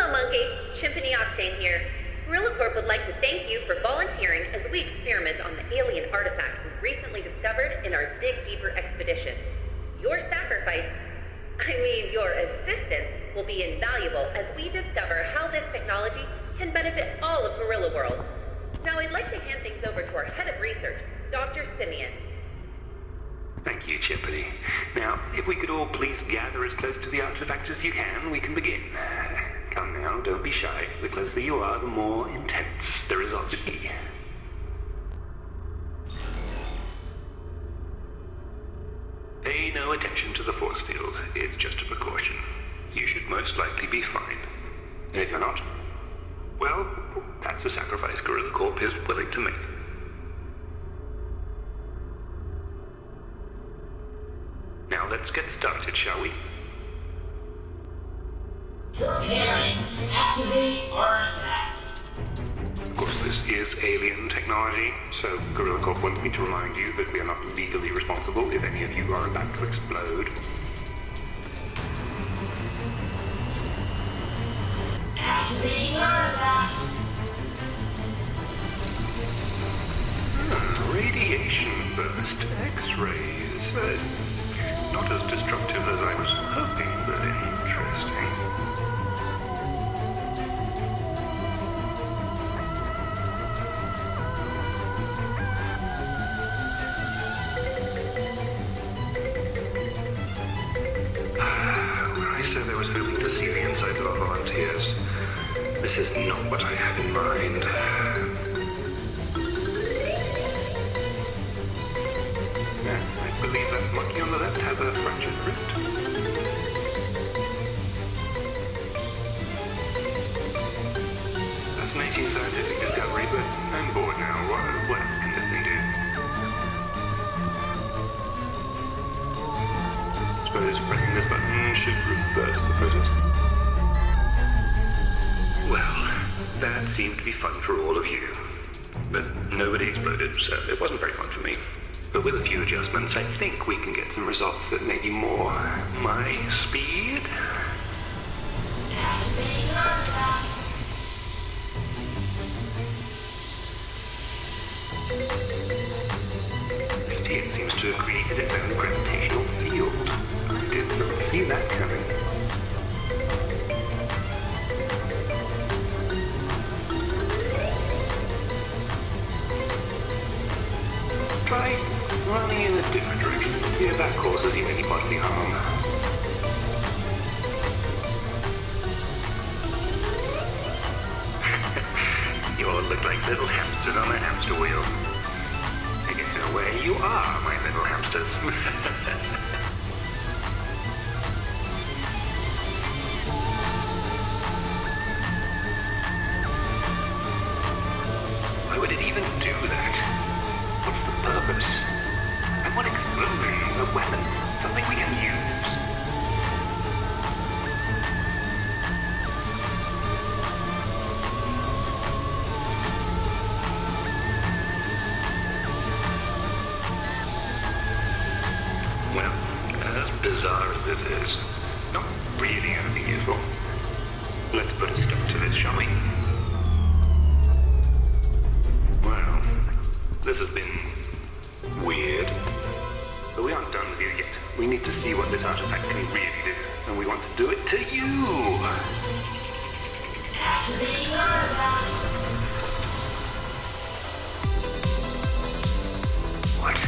Hello, Monkey. Chimpany Octane here. Gorilla Corp would like to thank you for volunteering as we experiment on the alien artifact we recently discovered in our Dig Deeper expedition. Your sacrifice, your assistance, will be invaluable as we discover how this technology can benefit all of Gorilla World. Now I'd like to hand things over to our head of research, Dr. Simeon. Thank you, Chimpany. Now, if we could all please gather as close to the artifact as you can, we can begin. Come now, don't be shy. The closer you are, the more intense the results will be. Pay no attention to the force field. It's just a precaution. You should most likely be fine. And if you're not, well, that's a sacrifice Gorilla Corp is willing to make. Now let's get started, shall we? Preparing to activate artifact. Of course, this is alien technology, so Gorilla Corp wants me to remind you that we are not legally responsible if any of you are about to explode. Activating artifact. Radiation burst, X-rays. Not as destructive as I was hoping, but interesting. When I said I was hoping to see the inside of our volunteers, this is not what I had in mind. I believe that monkey on the left has a fractured wrist. Fascinating scientific discovery, but I'm bored now. What else can this thing do? Suppose pressing this button should reverse the process. Well, that seemed to be fun for all of you. But nobody exploded, so it wasn't very fun for me. But with a few adjustments, I think we can get some results that may be more my speed. The sphere seems to have created its own gravitational field. I did not see that coming. Try running in a different direction. See if that causes you any bodily harm. You all look like little hamsters on a hamster wheel. I guess in a way you are my little hamsters. Why would it even do that? What's the purpose? I want explosions, a weapon, something we can use. Well, as bizarre as this is, not really anything useful. Let's put a stop to this, shall we? Well, this has been weird. But we aren't done with you yet. We need to see what this artifact can really do. And we want to do it to you. Activating artifact. What?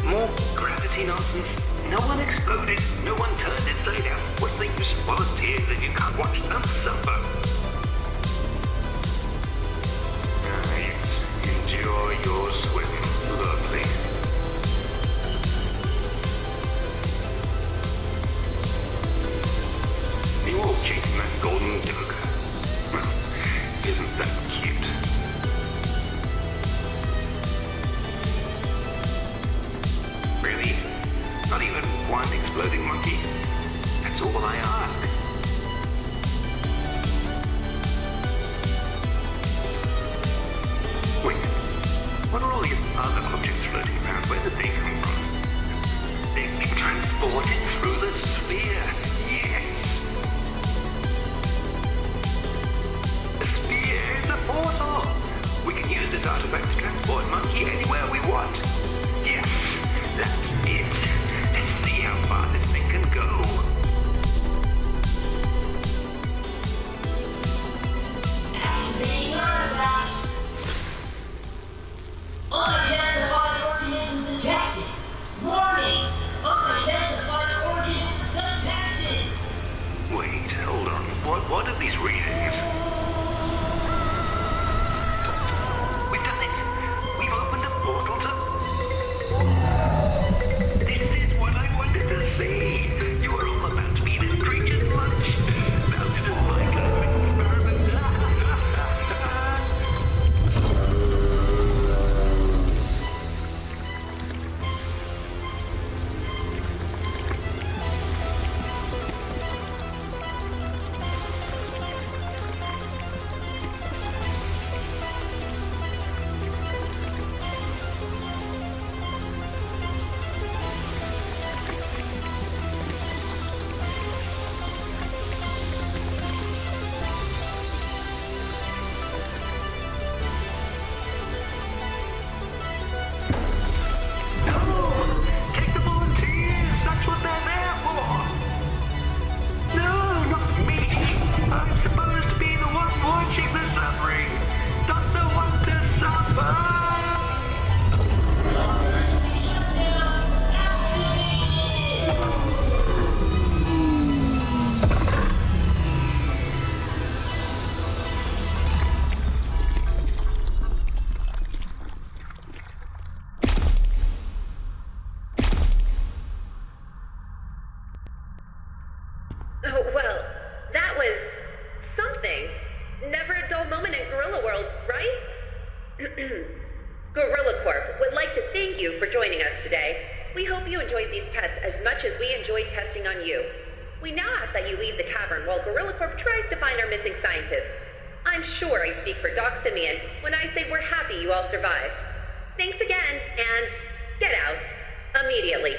More gravity nonsense? No one exploded. No one turned inside out. What's the use of volunteers if you can't watch them suffer? Nice. Enjoy your swim. Lovely. You all chasing that golden doga. Well, isn't that cute? Really? Not even one exploding monkey? That's all I ask. Wait, what are all these other objects floating around? Where did they come from? They've been transported through the sphere. Yes. Wait, hold on. What are these readings? We've done it! We've opened a portal to... This is what I wanted to see! You are all about to be this creature's lunch! Now it is my kind of experiment! Take the volunteers! That's what they're there for! No, not me! I'm supposed to be the one watching the suffering, not the one to suffer! Oh, well, that was something. Never a dull moment in Gorilla World, right? Gorilla Corp would like to thank you for joining us today. We hope you enjoyed these tests as much as we enjoyed testing on you. We now ask that you leave the cavern while Gorilla Corp tries to find our missing scientist. I'm sure I speak for Doc Simeon when I say we're happy you all survived. Thanks again, and get out immediately.